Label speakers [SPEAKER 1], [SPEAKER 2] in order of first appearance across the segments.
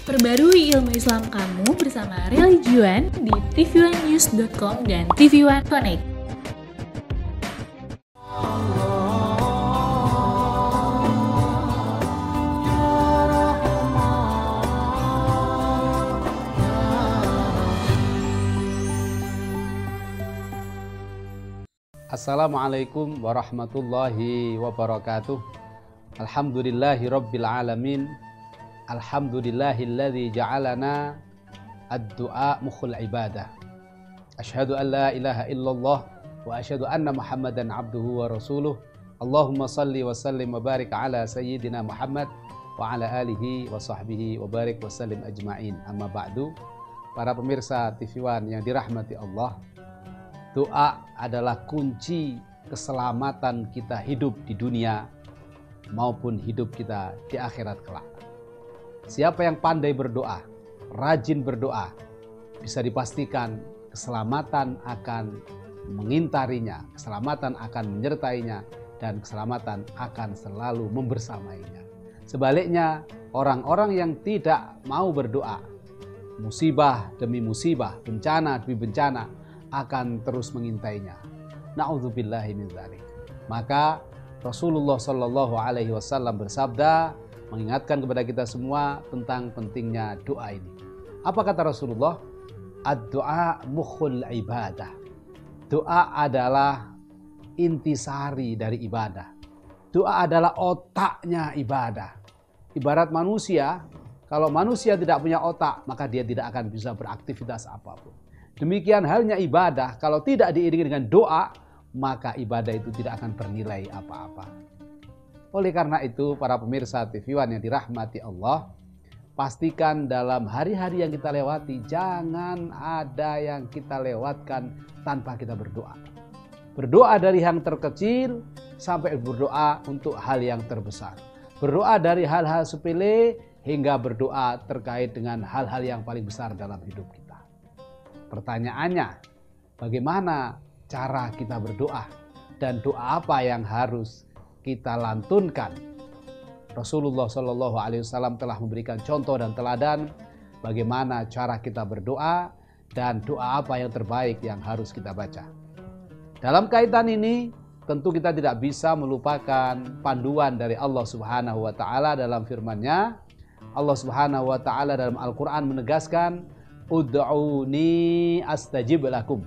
[SPEAKER 1] Perbarui ilmu Islam kamu bersama Religion di tv1news.com dan TV One Connect.
[SPEAKER 2] Assalamualaikum warahmatullahi wabarakatuh. Alhamdulillahi rabbil alamin. Alhamdulillahilladzi ja'alana ad-du'a mukhul ibadah. Asyhadu an la ilaha illallah wa asyhadu anna Muhammadan abduhu wa rasuluh. Allahumma salli wa sallim wa barik ala sayyidina Muhammad wa ala alihi wa sahbihi wa barik wa sallim ajma'in. Amma ba'du. Para pemirsa TV One yang dirahmati Allah, doa adalah kunci keselamatan kita hidup di dunia maupun hidup kita di akhirat kelak. Siapa yang pandai berdoa, rajin berdoa, bisa dipastikan keselamatan akan mengintarinya, keselamatan akan menyertainya, dan keselamatan akan selalu membersamainya. Sebaliknya, orang-orang yang tidak mau berdoa, musibah demi musibah, bencana demi bencana, akan terus mengintainya. Na'udzubillahi min dzalik. Maka Rasulullah Shallallahu Alaihi Wasallam bersabda, mengingatkan kepada kita semua tentang pentingnya doa ini. Apa kata Rasulullah? Ad-du'a mukhul ibadah. Doa adalah intisari dari ibadah. Doa adalah otaknya ibadah. Ibarat manusia, kalau manusia tidak punya otak, maka dia tidak akan bisa beraktivitas apapun. Demikian halnya ibadah, kalau tidak diiringi dengan doa, maka ibadah itu tidak akan bernilai apa-apa. Oleh karena itu, para pemirsa TV One yang dirahmati Allah, pastikan dalam hari-hari yang kita lewati, jangan ada yang kita lewatkan tanpa kita berdoa. Berdoa dari yang terkecil sampai berdoa untuk hal yang terbesar. Berdoa dari hal-hal sepele hingga berdoa terkait dengan hal-hal yang paling besar dalam hidup kita. Pertanyaannya, bagaimana cara kita berdoa dan doa apa yang harus kita lantunkan? Rasulullah Shallallahu Alaihi Wasallam telah memberikan contoh dan teladan bagaimana cara kita berdoa dan doa apa yang terbaik yang harus kita baca. Dalam kaitan ini, tentu kita tidak bisa melupakan panduan dari Allah Subhanahu Wa Taala dalam firman-Nya. Allah Subhanahu Wa Taala dalam Al-Quran menegaskan, Ud'uni astajib lakum.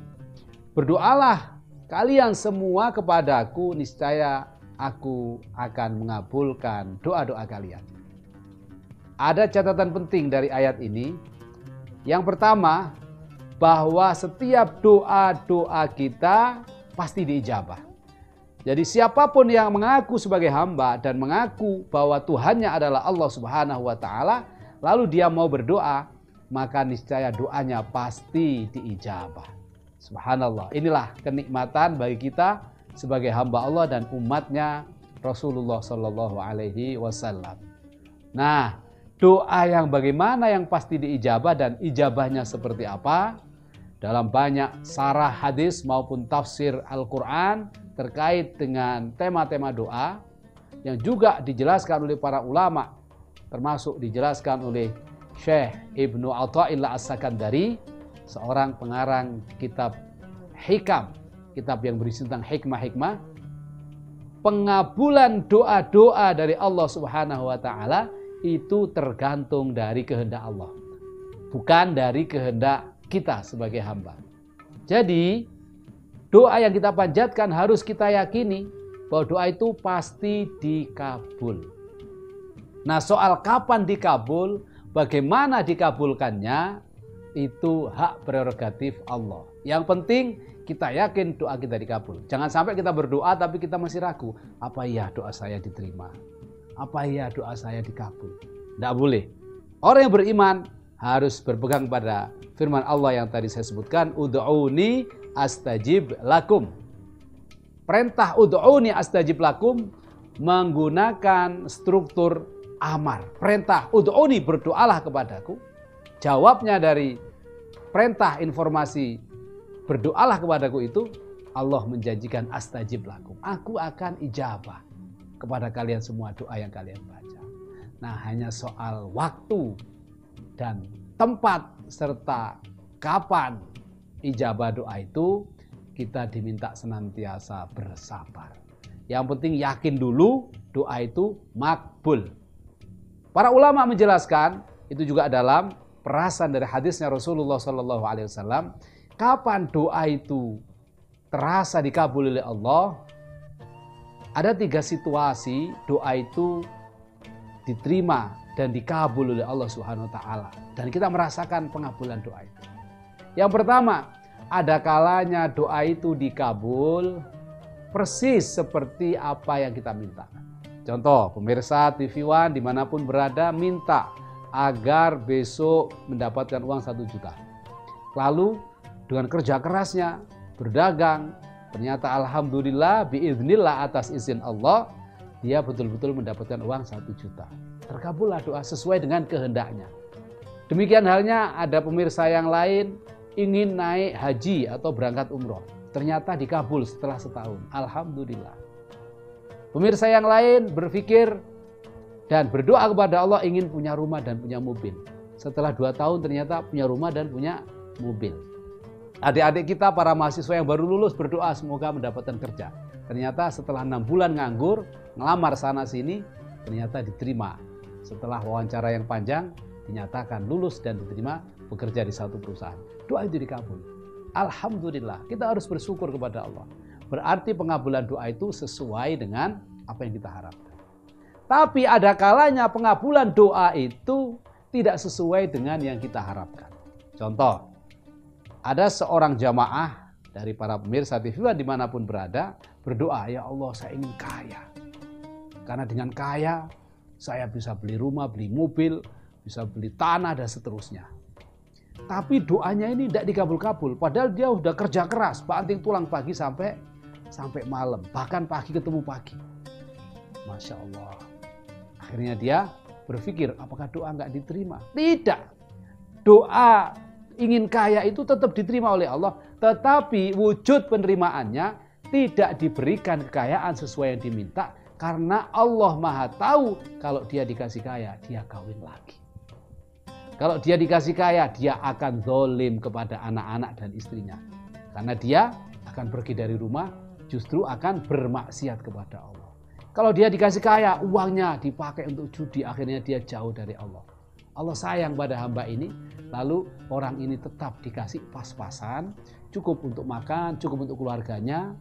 [SPEAKER 2] Berdoalah kalian semua kepadaku, niscaya aku akan mengabulkan doa-doa kalian. Ada catatan penting dari ayat ini. Yang pertama, bahwa setiap doa-doa kita pasti diijabah. Jadi siapapun yang mengaku sebagai hamba dan mengaku bahwa Tuhannya adalah Allah Subhanahu wa Ta'ala, lalu dia mau berdoa, maka niscaya doanya pasti diijabah. Subhanallah. Inilah kenikmatan bagi kita sebagai hamba Allah dan umatnya Rasulullah Shallallahu Alaihi Wasallam. Nah, doa yang bagaimana yang pasti diijabah dan ijabahnya seperti apa? Dalam banyak sarah hadis maupun tafsir Al-Quran terkait dengan tema-tema doa yang juga dijelaskan oleh para ulama, termasuk dijelaskan oleh Syekh Ibnu Athaillah As-Sakandari, seorang pengarang kitab Hikam, kitab yang berisi tentang hikmah-hikmah. Pengabulan doa-doa dari Allah Subhanahu wa Ta'ala itu tergantung dari kehendak Allah, bukan dari kehendak kita sebagai hamba. Jadi doa yang kita panjatkan harus kita yakini bahwa doa itu pasti dikabul. Nah, soal kapan dikabul, bagaimana dikabulkannya, itu hak prerogatif Allah. Yang penting kita yakin doa kita dikabul. Jangan sampai kita berdoa tapi kita masih ragu. Apa iya doa saya diterima? Apa iya doa saya dikabul? Tidak boleh. Orang yang beriman harus berpegang pada firman Allah yang tadi saya sebutkan. Ud'uni astajib lakum. Perintah ud'uni astajib lakum menggunakan struktur amar. Perintah ud'uni, berdoalah kepadaku. Jawabnya dari perintah informasi berdoalah kepadaku itu, Allah menjanjikan astajib lakum. Aku akan ijabah kepada kalian semua doa yang kalian baca. Nah, hanya soal waktu dan tempat serta kapan ijabah doa itu kita diminta senantiasa bersabar. Yang penting yakin dulu doa itu makbul. Para ulama menjelaskan itu juga dalam perasan dari hadisnya Rasulullah SAW. Kapan doa itu terasa dikabul oleh Allah? Ada 3 situasi doa itu diterima dan dikabul oleh Allah Subhanahu wa taala dan kita merasakan pengabulan doa itu. Yang pertama, ada kalanya doa itu dikabul persis seperti apa yang kita minta. Contoh, pemirsa TV One dimanapun berada minta agar besok mendapatkan uang 1 juta. Lalu dengan kerja kerasnya berdagang, ternyata alhamdulillah biiznillah atas izin Allah dia betul-betul mendapatkan uang 1 juta. Terkabullah doa sesuai dengan kehendaknya. Demikian halnya ada pemirsa yang lain ingin naik haji atau berangkat umroh. Ternyata dikabul setelah setahun. Alhamdulillah. Pemirsa yang lain berpikir dan berdoa kepada Allah ingin punya rumah dan punya mobil. Setelah 2 tahun ternyata punya rumah dan punya mobil. Adik-adik kita para mahasiswa yang baru lulus berdoa semoga mendapatkan kerja. Ternyata setelah 6 bulan nganggur, ngelamar sana sini, ternyata diterima. Setelah wawancara yang panjang, dinyatakan lulus dan diterima bekerja di satu perusahaan. Doa itu dikabul. Alhamdulillah, kita harus bersyukur kepada Allah. Berarti pengabulan doa itu sesuai dengan apa yang kita harapkan. Tapi ada kalanya pengabulan doa itu tidak sesuai dengan yang kita harapkan. Contoh, ada seorang jamaah dari para pemirsa TV dimanapun berada berdoa, ya Allah saya ingin kaya. Karena dengan kaya saya bisa beli rumah, beli mobil, bisa beli tanah dan seterusnya. Tapi doanya ini tidak dikabul-kabul. Padahal dia sudah kerja keras, banting tulang pagi sampai malam. Bahkan pagi ketemu pagi. Masya Allah. Akhirnya dia berpikir, apakah doa nggak diterima? Tidak. Doa ingin kaya itu tetap diterima oleh Allah. Tetapi wujud penerimaannya tidak diberikan kekayaan sesuai yang diminta. Karena Allah Maha tahu kalau dia dikasih kaya, dia kawin lagi. Kalau dia dikasih kaya, dia akan zalim kepada anak-anak dan istrinya. Karena dia akan pergi dari rumah, justru akan bermaksiat kepada Allah. Kalau dia dikasih kaya, uangnya dipakai untuk judi, akhirnya dia jauh dari Allah. Allah sayang pada hamba ini, lalu orang ini tetap dikasih pas-pasan, cukup untuk makan, cukup untuk keluarganya,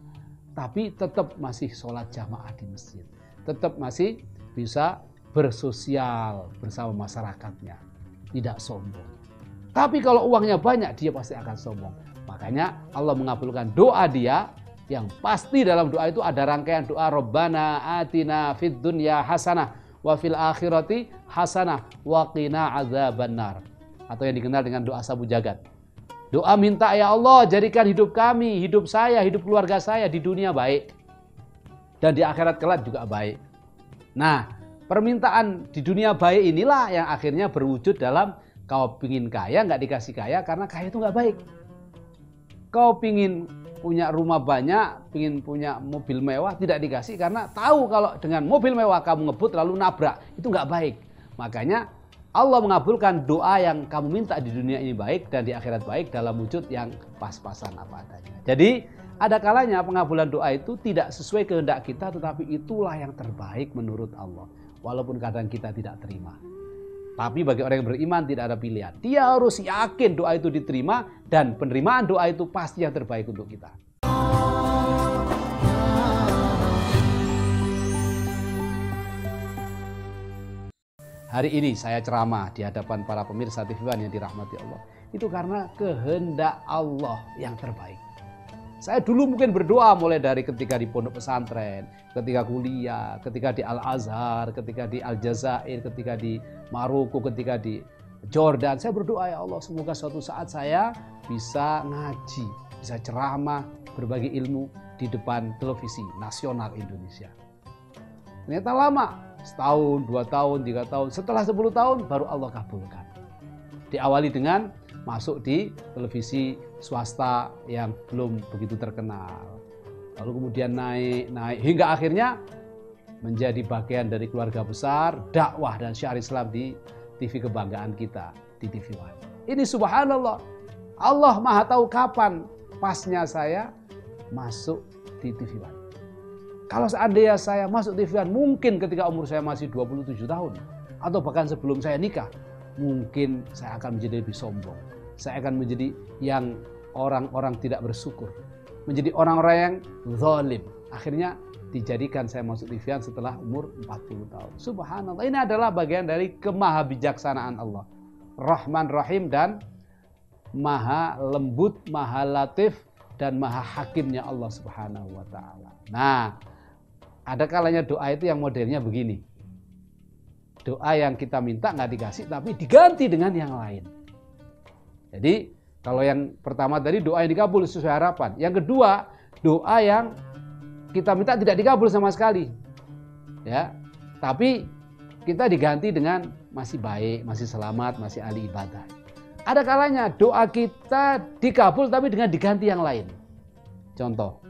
[SPEAKER 2] tapi tetap masih sholat jamaah di masjid. Tetap masih bisa bersosial bersama masyarakatnya. Tidak sombong. Tapi kalau uangnya banyak, dia pasti akan sombong. Makanya Allah mengabulkan doa dia. Yang pasti dalam doa itu ada rangkaian doa Rabbana atina fid dunya hasanah wa fil akhirati hasanah wa qina adzabannar. Atau yang dikenal dengan doa sabu jagat. Doa minta, ya Allah jadikan hidup kami, hidup saya, hidup keluarga saya di dunia baik. Dan di akhirat kelak juga baik. Nah, permintaan di dunia baik inilah yang akhirnya berwujud dalam kau pingin kaya nggak dikasih kaya karena kaya itu nggak baik. Kau pingin punya rumah banyak, pingin punya mobil mewah tidak dikasih karena tahu kalau dengan mobil mewah kamu ngebut lalu nabrak itu nggak baik. Makanya Allah mengabulkan doa yang kamu minta di dunia ini baik dan di akhirat baik dalam wujud yang pas-pasan apa adanya. Jadi ada kalanya pengabulan doa itu tidak sesuai kehendak kita tetapi itulah yang terbaik menurut Allah. Walaupun kadang kita tidak terima. Tapi bagi orang yang beriman tidak ada pilihan. Dia harus yakin doa itu diterima dan penerimaan doa itu pasti yang terbaik untuk kita. Hari ini saya ceramah di hadapan para pemirsa TV One yang dirahmati Allah. Itu karena kehendak Allah yang terbaik. Saya dulu mungkin berdoa mulai dari ketika di pondok pesantren, ketika kuliah, ketika di Al-Azhar, ketika di Aljazair, ketika di Maroko, ketika di Jordan. Saya berdoa, ya Allah semoga suatu saat saya bisa ngaji, bisa ceramah, berbagi ilmu di depan televisi nasional Indonesia. Ternyata lama, setahun, 2 tahun, 3 tahun, setelah 10 tahun baru Allah kabulkan. Diawali dengan masuk di televisi swasta yang belum begitu terkenal. Lalu kemudian naik hingga akhirnya menjadi bagian dari keluarga besar dakwah dan syiar Islam di TV kebanggaan kita di TV One. Ini subhanallah, Allah maha tahu kapan pasnya saya masuk di TV One. Kalau seandainya saya masuk TV One mungkin ketika umur saya masih 27 tahun atau bahkan sebelum saya nikah, mungkin saya akan menjadi lebih sombong. Saya akan menjadi yang orang-orang tidak bersyukur, menjadi orang-orang yang zalim. Akhirnya dijadikan saya masuk TV One setelah umur 40 tahun. Subhanallah, ini adalah bagian dari kemahabijaksanaan Allah. Rahman Rahim dan maha lembut, maha latif dan maha hakimnya Allah Subhanahu wa taala. Nah, ada kalanya doa itu yang modelnya begini. Doa yang kita minta nggak dikasih tapi diganti dengan yang lain. Jadi kalau yang pertama tadi doa yang dikabul sesuai harapan. Yang kedua, doa yang kita minta tidak dikabul sama sekali. Ya. Tapi kita diganti dengan masih baik, masih selamat, masih ahli ibadah. Ada kalanya doa kita dikabul tapi dengan diganti yang lain. Contoh,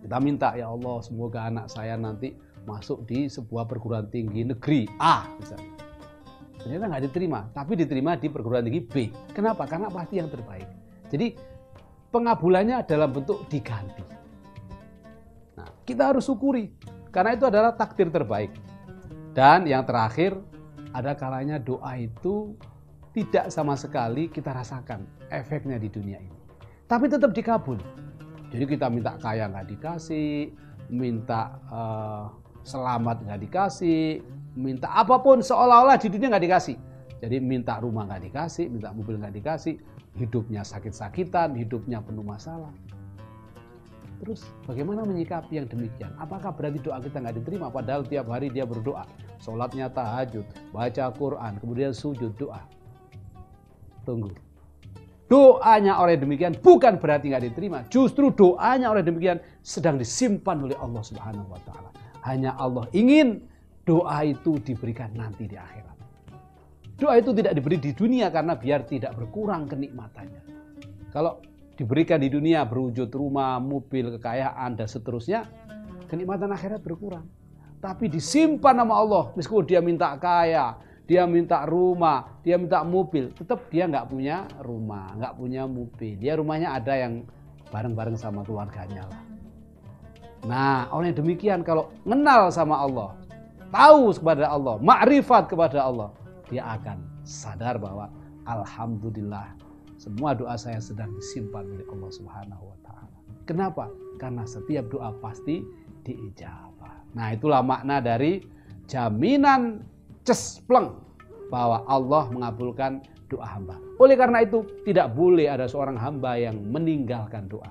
[SPEAKER 2] kita minta, ya Allah semoga anak saya nanti masuk di sebuah perguruan tinggi negeri A misalnya. Ternyata nggak diterima, tapi diterima di perguruan tinggi B. Kenapa? Karena pasti yang terbaik. Jadi pengabulannya dalam bentuk diganti. Nah, kita harus syukuri karena itu adalah takdir terbaik. Dan yang terakhir, ada kalanya doa itu tidak sama sekali kita rasakan efeknya di dunia ini, tapi tetap dikabul. Jadi kita minta kaya nggak dikasih, minta selamat nggak dikasih, minta apapun seolah-olah di dunia nggak dikasih. Jadi minta rumah nggak dikasih, minta mobil nggak dikasih, hidupnya sakit-sakitan, hidupnya penuh masalah. Terus bagaimana menyikapi yang demikian? Apakah berarti doa kita nggak diterima? Padahal tiap hari dia berdoa, sholatnya tahajud, baca Quran, kemudian sujud doa. Tunggu. Doanya orang demikian bukan berarti nggak diterima. Justru doanya orang demikian sedang disimpan oleh Allah Subhanahu wa taala. Hanya Allah ingin doa itu diberikan nanti di akhirat. Doa itu tidak diberi di dunia karena biar tidak berkurang kenikmatannya. Kalau diberikan di dunia berwujud rumah, mobil, kekayaan dan seterusnya, kenikmatan akhirat berkurang. Tapi disimpan sama Allah, meskipun dia minta kaya, dia minta rumah, dia minta mobil, tetap dia nggak punya rumah, nggak punya mobil. Dia rumahnya ada yang bareng-bareng sama keluarganya lah. Nah, orang yang demikian kalau mengenal sama Allah, tahu kepada Allah, makrifat kepada Allah, dia akan sadar bahwa alhamdulillah semua doa saya sedang disimpan oleh Allah Subhanahu wa taala. Kenapa? Karena setiap doa pasti diijabah. Nah, itulah makna dari jaminan cespleng bahwa Allah mengabulkan doa hamba. Oleh karena itu tidak boleh ada seorang hamba yang meninggalkan doa.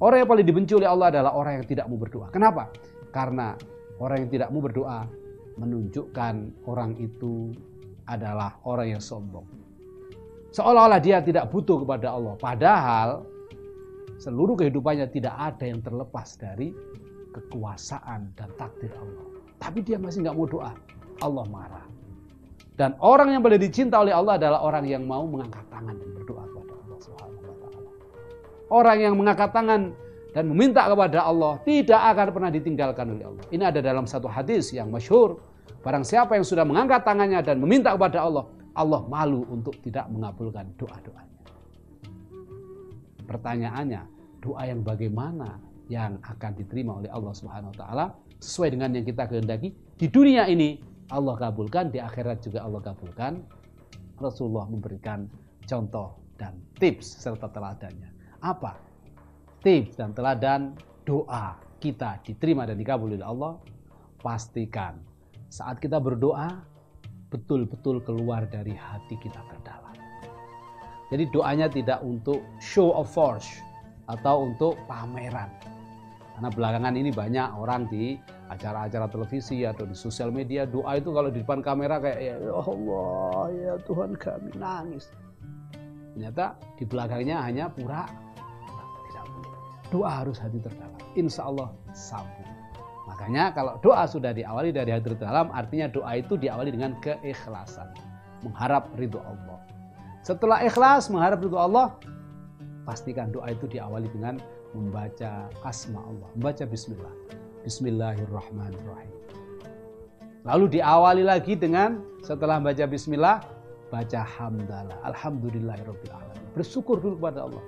[SPEAKER 2] Orang yang paling dibenci oleh Allah adalah orang yang tidak mau berdoa. Kenapa? Karena orang yang tidak mau berdoa menunjukkan orang itu adalah orang yang sombong. Seolah-olah dia tidak butuh kepada Allah. Padahal seluruh kehidupannya tidak ada yang terlepas dari kekuasaan dan takdir Allah. Tapi dia masih nggak mau doa. Allah marah. Dan orang yang paling dicinta oleh Allah adalah orang yang mau mengangkat tangan dan berdoa kepada Allah Subhanahu wa taala. Orang yang mengangkat tangan dan meminta kepada Allah tidak akan pernah ditinggalkan oleh Allah. Ini ada dalam satu hadis yang masyhur. Barang siapa yang sudah mengangkat tangannya dan meminta kepada Allah, Allah malu untuk tidak mengabulkan doa-doanya. Pertanyaannya, doa yang bagaimana yang akan diterima oleh Allah Subhanahu wa taala sesuai dengan yang kita kehendaki di dunia ini? Allah kabulkan, di akhirat juga Allah kabulkan. Rasulullah memberikan contoh dan tips serta teladannya. Apa tips dan teladan doa kita diterima dan dikabul oleh Allah? Pastikan saat kita berdoa betul-betul keluar dari hati kita terdalam. Jadi doanya tidak untuk show of force atau untuk pameran. Karena belakangan ini banyak orang di acara-acara televisi atau di sosial media doa itu kalau di depan kamera kayak ya Allah ya Tuhan kami nangis. Ternyata di belakangnya hanya pura. Tidak boleh. Doa harus hati terdalam. Insya Allah sambung. Makanya kalau doa sudah diawali dari hati terdalam, artinya doa itu diawali dengan keikhlasan, mengharap ridho Allah. Setelah ikhlas mengharap ridho Allah, pastikan doa itu diawali dengan membaca asma Allah, membaca bismillah. Bismillahirrahmanirrahim. Lalu diawali lagi dengan setelah membaca bismillah, baca hamdalah, alhamdulillahirabbil alamin. Bersyukur dulu kepada Allah.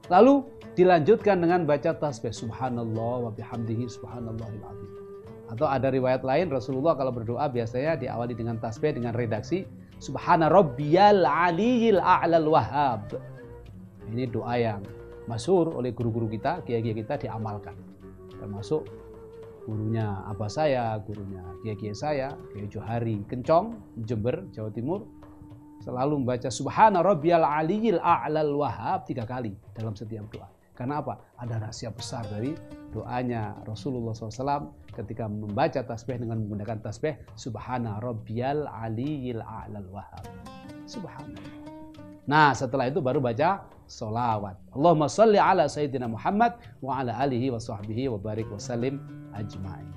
[SPEAKER 2] Lalu dilanjutkan dengan baca tasbih, subhanallah wa bihamdihi subhanallahil azim. Atau ada riwayat lain, Rasulullah kalau berdoa biasanya diawali dengan tasbih dengan redaksi subhana rabbiyal aliyil a'lal wahhab. Ini doa yang masyhur oleh guru-guru kita, kiai-kiai kita diamalkan. Termasuk gurunya abah saya, gurunya kiai-kiai saya, Kiai Johari Kencong, Jember, Jawa Timur, selalu membaca subhana rabbiyal aliyil a'lal wahhab 3 kali dalam setiap doa. Karena apa? Ada rahasia besar dari doanya Rasulullah SAW ketika membaca tasbih dengan menggunakan tasbih subhana rabbiyal aliyil a'lal wahhab. Subhanallah. Nah, setelah itu baru baca sholawat. Allahumma sholli ala sayyidina Muhammad wa ala alihi wa sahbihi wa barik wa salim ajma'in.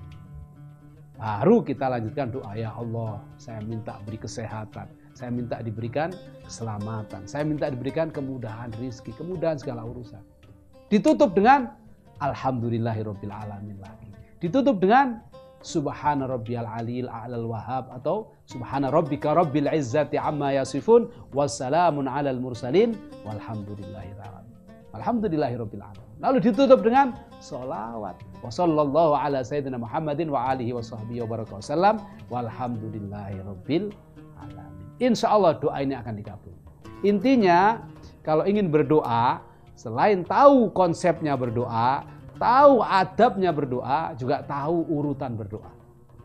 [SPEAKER 2] Baru kita lanjutkan doa, ya Allah, saya minta beri kesehatan, saya minta diberikan keselamatan, saya minta diberikan kemudahan rizki, kemudahan segala urusan. Ditutup dengan alhamdulillahirabbil alamin lagi. Ditutup dengan subhana rabbiyal aliyil a'lal wahhab atau subhana rabbika rabbil izzati amma yasifun wassalamun alal mursalin walhamdulillahirabbil alamin. Lalu ditutup dengan sholawat. Wa sallallahu ala sayyidina Muhammadin wa alihi wa sahbihi wa baraka wasallam walhamdulillahirabbil alamin. Insyaallah doa ini akan dikabul. Intinya kalau ingin berdoa, selain tahu konsepnya berdoa, tahu adabnya berdoa, juga tahu urutan berdoa.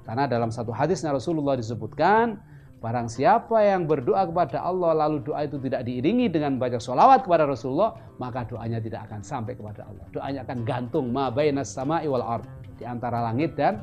[SPEAKER 2] Karena dalam satu hadisnya Rasulullah disebutkan, barang siapa yang berdoa kepada Allah lalu doa itu tidak diiringi dengan baca sholawat kepada Rasulullah, maka doanya tidak akan sampai kepada Allah. Doanya akan gantung ma bainas sama'i wal ard, di antara langit dan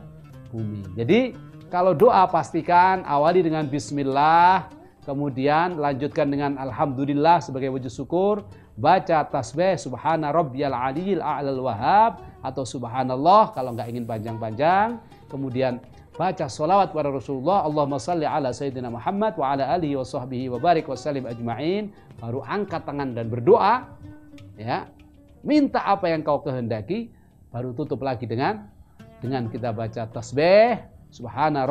[SPEAKER 2] bumi. Jadi kalau doa pastikan awali dengan bismillah, kemudian lanjutkan dengan alhamdulillah sebagai wujud syukur, baca tasbih subhana rabbiyal aliyil a'lal wahhab atau subhanallah kalau nggak ingin panjang-panjang, kemudian baca sholawat kepada Rasulullah, Allahumma salli ala sayyidina Muhammad wa ala alihi wa sahbihi wa barik wa salim ajma'in, baru angkat tangan dan berdoa, ya, minta apa yang kau kehendaki, baru tutup lagi dengan kita baca tasbih subhana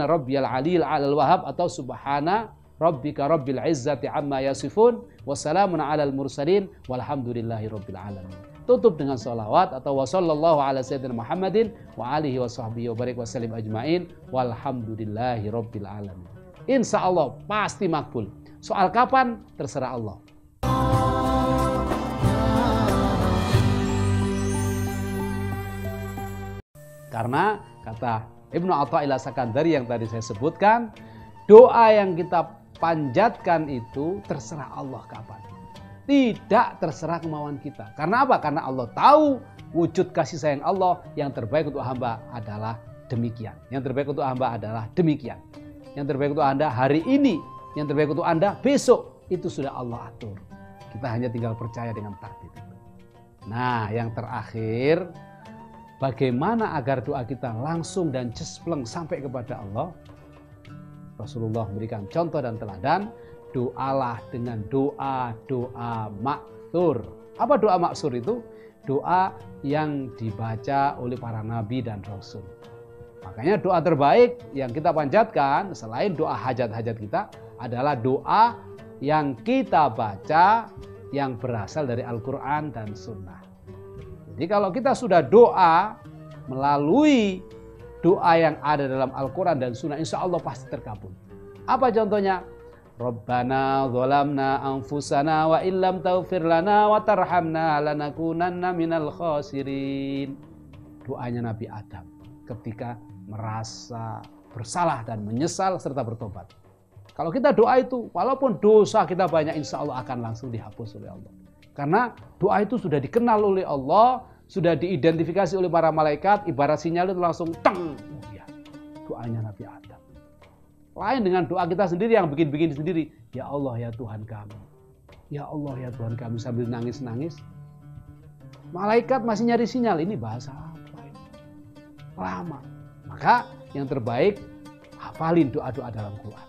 [SPEAKER 2] rabbiyal aliyil a'lal wahhab atau subhana rabbika rabbil izzati amma yasifun wassalamun alal mursalin walhamdulillahirabbil alamin. Tutup dengan sholawat atau wa sallallahu ala sayyidina Muhammadin wa alihi wa sahbihi wa barik wa salim ajma'in walhamdulillahirabbil alamin. Insyaallah pasti makbul. Soal kapan terserah Allah. Karena kata Ibnu Athaillah Sakandari yang tadi saya sebutkan, doa yang kita panjatkan itu terserah Allah kapan. Tidak terserah kemauan kita. Karena apa? Karena Allah tahu wujud kasih sayang Allah, yang terbaik untuk hamba adalah demikian. Yang terbaik untuk hamba adalah demikian. Yang terbaik untuk Anda hari ini, yang terbaik untuk Anda besok, itu sudah Allah atur. Kita hanya tinggal percaya dengan takdir itu. Nah, yang terakhir, bagaimana agar doa kita langsung dan cespleng sampai kepada Allah? Rasulullah memberikan contoh dan teladan, doalah dengan doa maksur. Apa doa maksur itu? Doa yang dibaca oleh para nabi dan rasul. Makanya doa terbaik yang kita panjatkan selain doa hajat-hajat kita adalah doa yang kita baca yang berasal dari Al-Quran dan Sunnah. Jadi kalau kita sudah doa melalui doa yang ada dalam Al-Quran dan Sunnah, insya Allah pasti terkabul. Apa contohnya? Rabbana zalamna anfusana wa illam taghfir lana wa tarhamna lanakunanna minal khasirin. Doanya Nabi Adam ketika merasa bersalah dan menyesal serta bertobat. Kalau kita doa itu, walaupun dosa kita banyak, insya Allah akan langsung dihapus oleh Allah. Karena doa itu sudah dikenal oleh Allah, sudah diidentifikasi oleh para malaikat, ibarat sinyal itu langsung teng. Oh ya, doanya Nabi Adam. Lain dengan doa kita sendiri yang bikin-bikin sendiri. Ya Allah ya Tuhan kami. Ya Allah ya Tuhan kami sambil nangis-nangis. Malaikat masih nyari sinyal. Ini bahasa apa ini? Lama. Maka yang terbaik, hafalin doa-doa dalam Quran.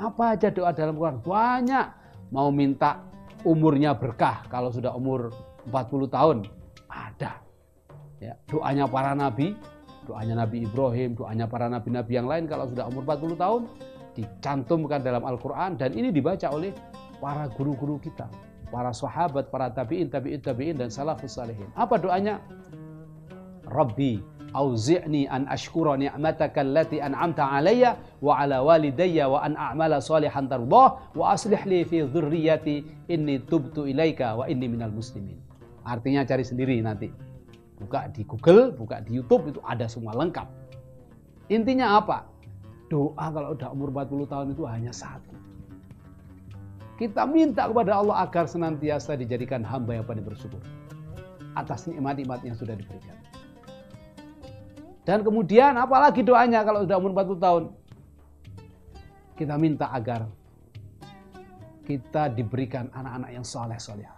[SPEAKER 2] Apa aja doa dalam Quran? Banyak. Mau minta umurnya berkah. Kalau sudah umur 40 tahun. Ada. Ya, doanya para nabi. Doanya Nabi Ibrahim, doanya para nabi-nabi yang lain kalau sudah umur 40 tahun, dicantumkan dalam Al-Quran, dan ini dibaca oleh para guru-guru kita, para sahabat, para tabi'in, dan salafus salihin. Apa doanya? Rabbi auzi'ni an ashkura ni'mataka allati an'amta alayya wa ala walidayya wa an a'mala salihan tardah wa aslih li fi dhurriyyati inni tubtu ilaika wa inni minal muslimin. Artinya cari sendiri nanti. Buka di Google, buka di YouTube, itu ada semua lengkap. Intinya apa? Doa kalau udah umur 40 tahun itu hanya satu. Kita minta kepada Allah agar senantiasa dijadikan hamba yang pandai bersyukur atas nikmat-nikmat yang sudah diberikan. Dan kemudian apalagi doanya kalau sudah umur 40 tahun? Kita minta agar kita diberikan anak-anak yang soleh-soleh.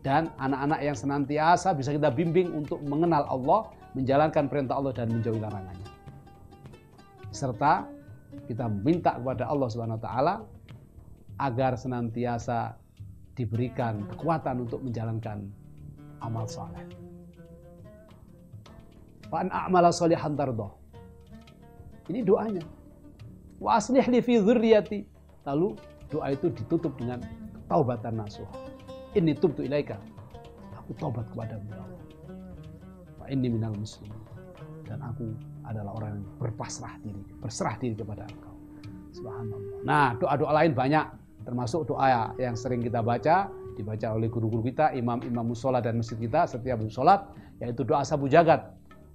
[SPEAKER 2] Dan anak-anak yang senantiasa bisa kita bimbing untuk mengenal Allah, menjalankan perintah Allah dan menjauhi larangannya. Serta kita minta kepada Allah Subhanahu wa taala agar senantiasa diberikan kekuatan untuk menjalankan amal soleh. Wa an a'mala sholihan tardah. Ini doanya. Wa aslih li fi dzurriyyati. Lalu doa itu ditutup dengan taubatan nasuha. Inni tubtu ilaika. Aku taubat kepadamu ya Allah. Wa inni minal muslimin. Dan aku adalah orang yang berserah diri kepada Engkau. Subhanallah. Nah, doa-doa lain banyak, termasuk doa yang sering kita baca, dibaca oleh guru-guru kita, imam-imam mushola dan masjid kita setiap sholat, yaitu doa sabu jagat.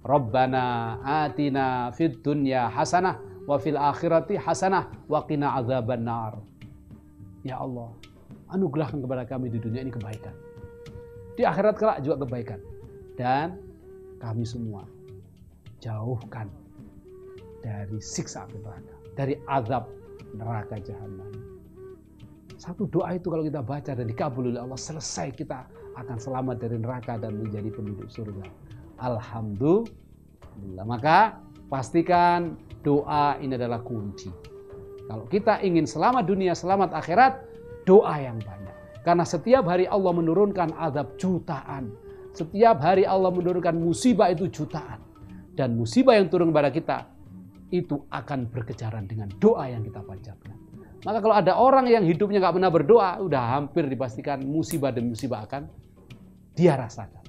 [SPEAKER 2] Rabbana atina fid dunya hasanah wa fil akhirati hasanah wa qina adzabannar. Ya Allah, anugerahkan kepada kami di dunia ini kebaikan. Di akhirat kelak juga kebaikan. Dan kami semua jauhkan dari siksa api neraka, dari azab neraka jahanam. Satu doa itu kalau kita baca dan dikabul oleh Allah, selesai, kita akan selamat dari neraka dan menjadi penduduk surga. Alhamdulillah. Maka pastikan doa ini adalah kunci. Kalau kita ingin selamat dunia, selamat akhirat, doa yang banyak. Karena setiap hari Allah menurunkan azab jutaan. Setiap hari Allah menurunkan musibah itu jutaan. Dan musibah yang turun kepada kita itu akan berkejaran dengan doa yang kita panjatkan. Maka kalau ada orang yang hidupnya nggak pernah berdoa, udah hampir dipastikan musibah demi musibah akan dia rasakan.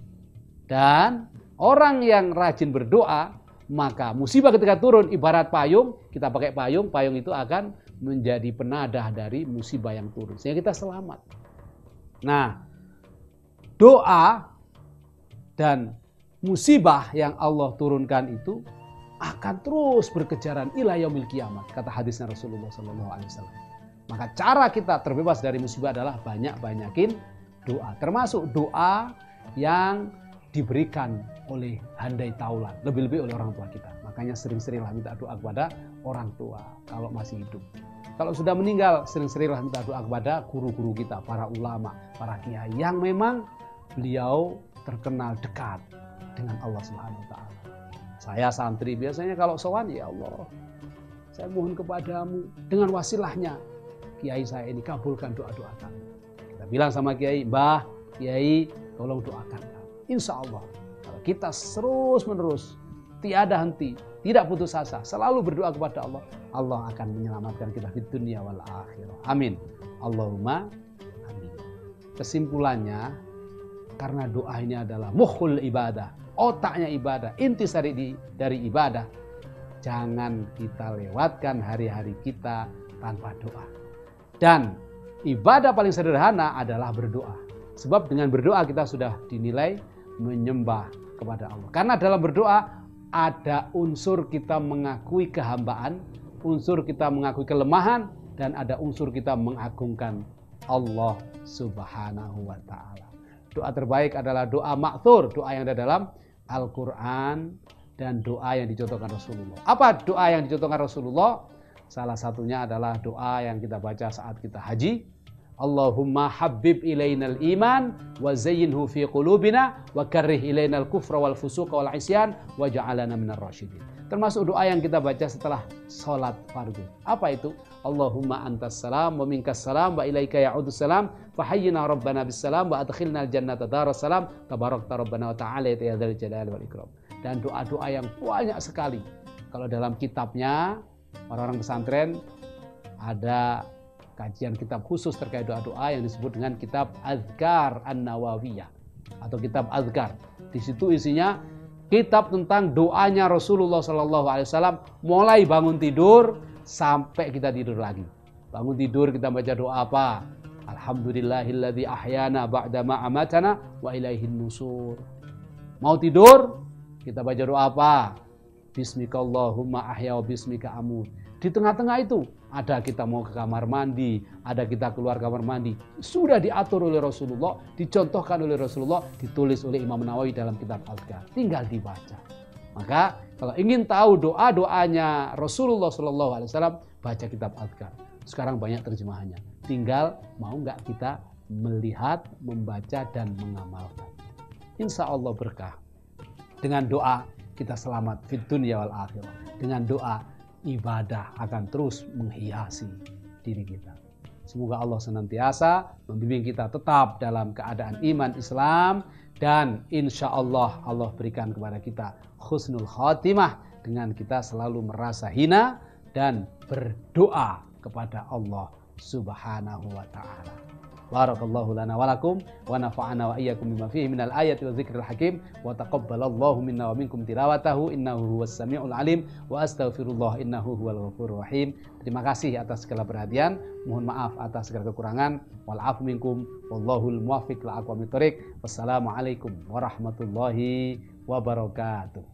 [SPEAKER 2] Dan orang yang rajin berdoa, maka musibah ketika turun ibarat payung, kita pakai payung, payung itu akan menjadi penadah dari musibah yang turun, sehingga kita selamat. Nah, doa dan musibah yang Allah turunkan itu akan terus berkejaran ila yaumil kiamat, kata hadisnya Rasulullah SAW. Maka cara kita terbebas dari musibah adalah banyak-banyakin doa, termasuk doa yang diberikan oleh handai taulan, lebih-lebih oleh orang tua kita. Makanya sering-seringlah minta doa kepada orang tua kalau masih hidup. Kalau sudah meninggal, sering-seringlah minta doa kepada guru-guru kita, para ulama, para kiai yang memang beliau terkenal dekat dengan Allah Subhanahu wa taala. Saya santri biasanya kalau sowan, ya Allah, saya mohon kepadamu dengan wasilahnya kiai saya ini, kabulkan doa-doa kami. Kita bilang sama kiai, Mbah, kiai, tolong doakan kami. Insya Allah kalau kita terus-menerus, tiada henti, tidak putus asa, selalu berdoa kepada Allah, Allah akan menyelamatkan kita di dunia wal akhirah. Amin. Allahumma amin. Kesimpulannya, karena doa ini adalah mukhul ibadah, otaknya ibadah, intisari dari ibadah, jangan kita lewatkan hari-hari kita tanpa doa. Dan ibadah paling sederhana adalah berdoa. Sebab dengan berdoa kita sudah dinilai menyembah kepada Allah. Karena dalam berdoa ada unsur kita mengakui kehambaan, unsur kita mengakui kelemahan, dan ada unsur kita mengagungkan Allah Subhanahu wa taala. Doa terbaik adalah doa ma'thur, doa yang ada dalam Al-Quran dan doa yang dicontohkan Rasulullah. Apa doa yang dicontohkan Rasulullah? Salah satunya adalah doa yang kita baca saat kita haji. Allahumma habbib ilainal iman wa zayyinhu fi qulubina wa karrih ilainal kufra wal fusuqa wal isyan wa ja'alana minar rasyidin. Termasuk doa yang kita baca setelah sholat fardu. Apa itu? Allahumma antas salam wa minkas salam wa ilaika ya'udus salam fahayyina rabbana bis salam wa adkhilna al jannata daras salam tabarakta rabbana wa ta'ala ya dzal jalali wal ikram. Dan doa-doa yang banyak sekali. Kalau dalam kitabnya orang-orang pesantren ada kajian kitab khusus terkait doa-doa yang disebut dengan kitab Azkar An-Nawawiyah atau kitab Azkar. Di situ isinya kitab tentang doanya Rasulullah SAW mulai bangun tidur sampai kita tidur lagi. Bangun tidur kita baca doa apa? Alhamdulillahilladzi ahyana ba'dama amatana wa ilaihin nusur. Mau tidur kita baca doa apa? Bismikallahumma ahya wa bismika amut. Di tengah-tengah itu ada kita mau ke kamar mandi, ada kita keluar kamar mandi. Sudah diatur oleh Rasulullah, dicontohkan oleh Rasulullah, ditulis oleh Imam Nawawi dalam kitab Azkar. Tinggal dibaca. Maka kalau ingin tahu doa-doanya Rasulullah SAW, baca kitab Azkar. Sekarang banyak terjemahannya. Tinggal mau nggak kita melihat, membaca, dan mengamalkan. Insya Allah berkah. Dengan doa kita selamat fid dunya wal akhirah. Dengan doa ibadah akan terus menghiasi diri kita. Semoga Allah senantiasa membimbing kita tetap dalam keadaan iman Islam, dan insya Allah Allah berikan kepada kita husnul khatimah dengan kita selalu merasa hina dan berdoa kepada Allah Subhanahu wa ta'ala. Barakallahu lana wa lakum wa nafa'ana wa iyyakum bima fihi minal ayati wa dzikril hakim wa taqabbalallahu minna wa minkum tilawatahu innahu huwas samiul alim wa astaghfirullah innahu huwal ghafurur rahim. Terima kasih atas segala perhatian, mohon maaf atas segala kekurangan. Wal afu minkum wallahul muwaffiq ila aqwamit thoriq. Wassalamualaikum warahmatullahi wabarakatuh.